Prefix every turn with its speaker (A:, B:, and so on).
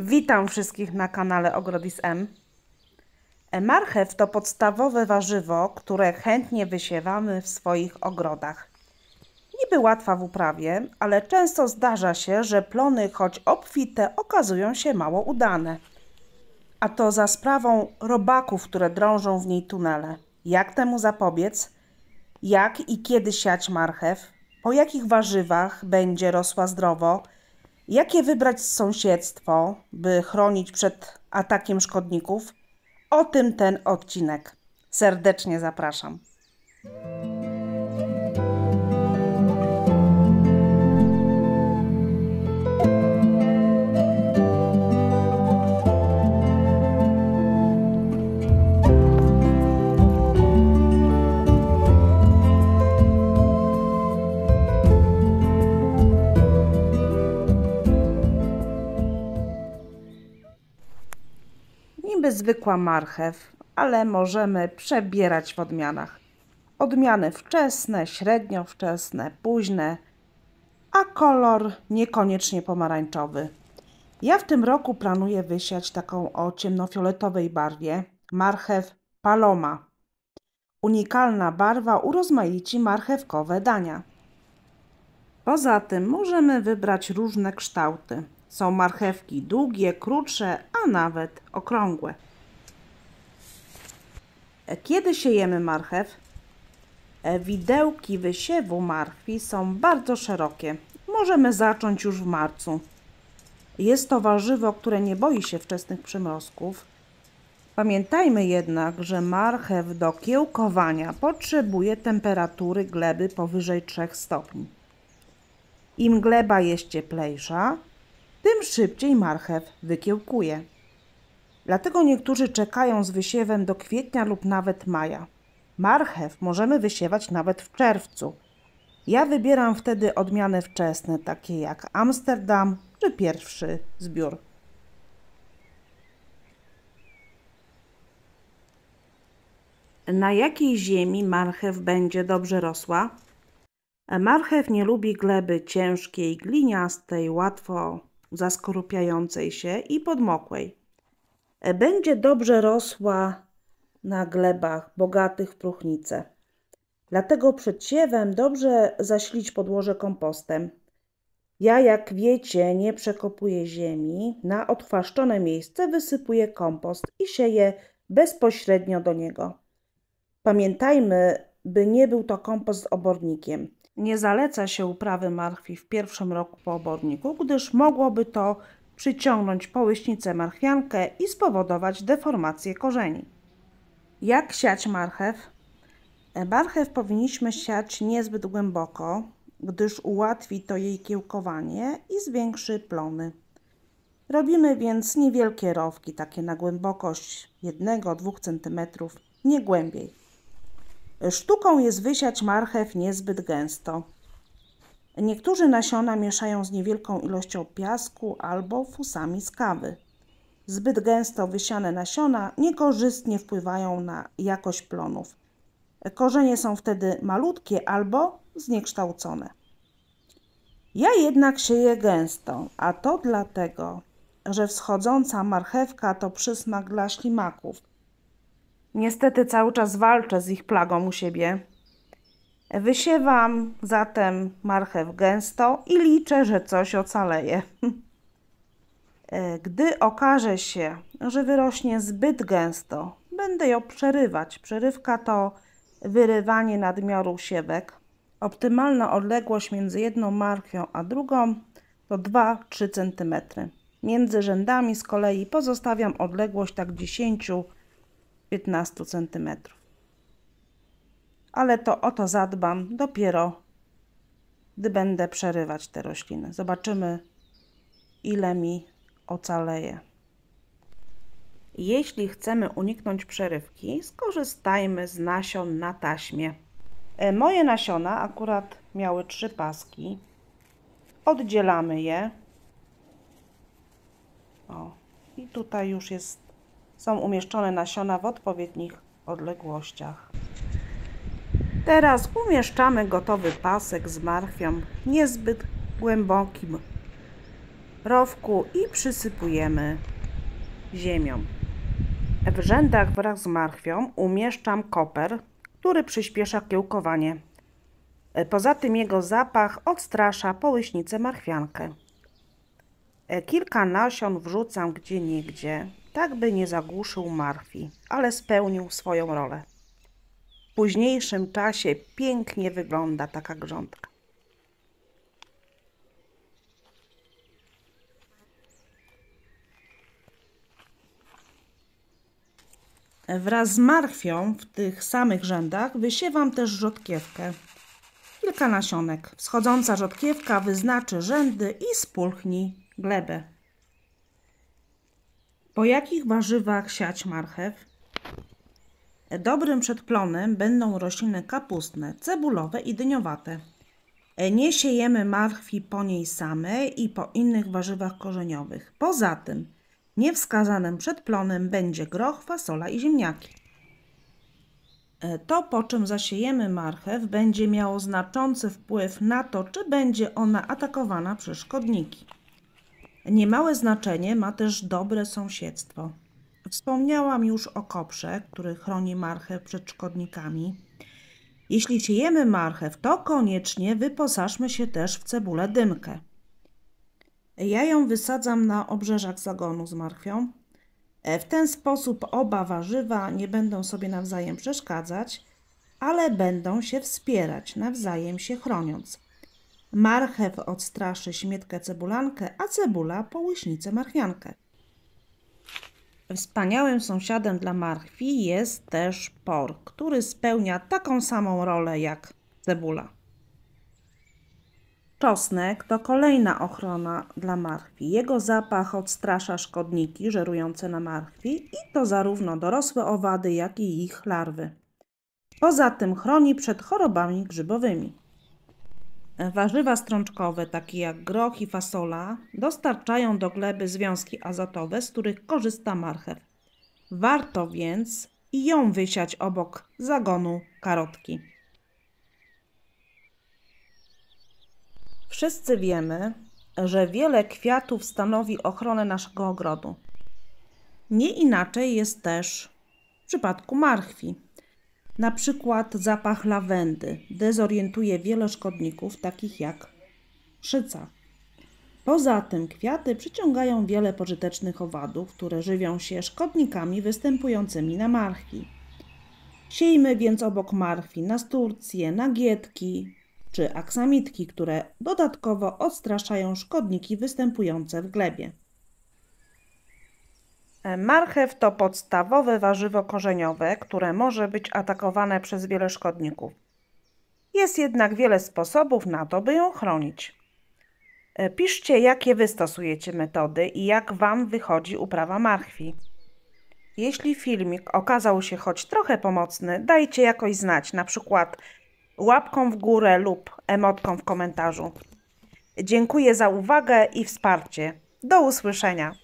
A: Witam wszystkich na kanale Ogrodis M. Marchew to podstawowe warzywo, które chętnie wysiewamy w swoich ogrodach. Niby łatwa w uprawie, ale często zdarza się, że plony, choć obfite, okazują się mało udane. A to za sprawą robaków, które drążą w niej tunele. Jak temu zapobiec? Jak i kiedy siać marchew? Po jakich warzywach będzie rosła zdrowo? Jakie wybrać sąsiedztwo, by chronić przed atakiem szkodników? O tym ten odcinek. Serdecznie zapraszam. Niby zwykła marchew, ale możemy przebierać w odmianach. Odmiany wczesne, średnio wczesne, późne, a kolor niekoniecznie pomarańczowy. Ja w tym roku planuję wysiać taką o ciemnofioletowej barwie marchew Paloma. Unikalna barwa urozmaici marchewkowe dania. Poza tym możemy wybrać różne kształty. Są marchewki długie, krótsze, a nawet okrągłe. Kiedy siejemy marchew? Widełki wysiewu marchwi są bardzo szerokie. Możemy zacząć już w marcu. Jest to warzywo, które nie boi się wczesnych przymrozków. Pamiętajmy jednak, że marchew do kiełkowania potrzebuje temperatury gleby powyżej 3 stopni. Im gleba jest cieplejsza, tym szybciej marchew wykiełkuje. Dlatego niektórzy czekają z wysiewem do kwietnia lub nawet maja. Marchew możemy wysiewać nawet w czerwcu. Ja wybieram wtedy odmiany wczesne, takie jak Amsterdam czy pierwszy zbiór. Na jakiej ziemi marchew będzie dobrze rosła? Marchew nie lubi gleby ciężkiej, gliniastej, łatwo zaskorupiającej się i podmokłej. Będzie dobrze rosła na glebach bogatych w próchnicę. Dlatego przed siewem dobrze zasilić podłoże kompostem. Ja, jak wiecie, nie przekopuję ziemi. Na odchwaszczone miejsce wysypuję kompost i sieję bezpośrednio do niego. Pamiętajmy, by nie był to kompost z obornikiem. Nie zaleca się uprawy marchwi w pierwszym roku po oborniku, gdyż mogłoby to przyciągnąć połyśnicę marchwiankę i spowodować deformację korzeni. Jak siać marchew? Marchew powinniśmy siać niezbyt głęboko, gdyż ułatwi to jej kiełkowanie i zwiększy plony. Robimy więc niewielkie rowki, takie na głębokość 1–2 cm, nie głębiej. Sztuką jest wysiać marchew niezbyt gęsto. Niektórzy nasiona mieszają z niewielką ilością piasku albo fusami z kawy. Zbyt gęsto wysiane nasiona niekorzystnie wpływają na jakość plonów. Korzenie są wtedy malutkie albo zniekształcone. Ja jednak sieję gęsto, a to dlatego, że wschodząca marchewka to przysmak dla ślimaków. Niestety cały czas walczę z ich plagą u siebie. Wysiewam zatem marchew gęsto i liczę, że coś ocaleje. Gdy okaże się, że wyrośnie zbyt gęsto, będę ją przerywać. Przerywka to wyrywanie nadmiaru siewek. Optymalna odległość między jedną marchwią a drugą to 2–3 cm. Między rzędami z kolei pozostawiam odległość tak 10–15 cm. Ale to o to zadbam dopiero, gdy będę przerywać te rośliny. Zobaczymy, ile mi ocaleje. Jeśli chcemy uniknąć przerywki, skorzystajmy z nasion na taśmie. Moje nasiona akurat miały 3 paski. Oddzielamy je. O, i tutaj już są umieszczone nasiona w odpowiednich odległościach. Teraz umieszczamy gotowy pasek z marchwią niezbyt głębokim rowku i przysypujemy ziemią. W rzędach wraz z marchwią umieszczam koper, który przyspiesza kiełkowanie. Poza tym jego zapach odstrasza połyśnicę marchwiankę. Kilka nasion wrzucam gdzieniegdzie, tak by nie zagłuszył marchwi, ale spełnił swoją rolę. W późniejszym czasie pięknie wygląda taka grządka. Wraz z marchwią w tych samych rzędach wysiewam też rzodkiewkę. Kilka nasionek. Wschodząca rzodkiewka wyznaczy rzędy i spulchni glebę. Po jakich warzywach siać marchew? Dobrym przedplonem będą rośliny kapustne, cebulowe i dyniowate. Nie siejemy marchwi po niej samej i po innych warzywach korzeniowych. Poza tym niewskazanym przedplonem będzie groch, fasola i ziemniaki. To, po czym zasiejemy marchew, będzie miało znaczący wpływ na to, czy będzie ona atakowana przez szkodniki. Niemałe znaczenie ma też dobre sąsiedztwo. Wspomniałam już o koprze, który chroni marchew przed szkodnikami. Jeśli siejemy marchew, to koniecznie wyposażmy się też w cebulę dymkę. Ja ją wysadzam na obrzeżach zagonu z marchwią. W ten sposób oba warzywa nie będą sobie nawzajem przeszkadzać, ale będą się wspierać, nawzajem się chroniąc. Marchew odstraszy śmietkę cebulankę, a cebula połyśnicę marchwiankę. Wspaniałym sąsiadem dla marchwi jest też por, który spełnia taką samą rolę jak cebula. Czosnek to kolejna ochrona dla marchwi. Jego zapach odstrasza szkodniki żerujące na marchwi i to zarówno dorosłe owady, jak i ich larwy. Poza tym chroni przed chorobami grzybowymi. Warzywa strączkowe, takie jak groch i fasola, dostarczają do gleby związki azotowe, z których korzysta marchew. Warto więc i ją wysiać obok zagonu karotki. Wszyscy wiemy, że wiele kwiatów stanowi ochronę naszego ogrodu. Nie inaczej jest też w przypadku marchwi. Na przykład zapach lawendy dezorientuje wiele szkodników, takich jak szyca. Poza tym kwiaty przyciągają wiele pożytecznych owadów, które żywią się szkodnikami występującymi na marchwi. Siejmy więc obok marchwi nasturcje, nagietki czy aksamitki, które dodatkowo odstraszają szkodniki występujące w glebie. Marchew to podstawowe warzywo korzeniowe, które może być atakowane przez wiele szkodników. Jest jednak wiele sposobów na to, by ją chronić. Piszcie, jakie wy stosujecie metody i jak wam wychodzi uprawa marchwi. Jeśli filmik okazał się choć trochę pomocny, dajcie jakoś znać, na przykład łapką w górę lub emotką w komentarzu. Dziękuję za uwagę i wsparcie. Do usłyszenia.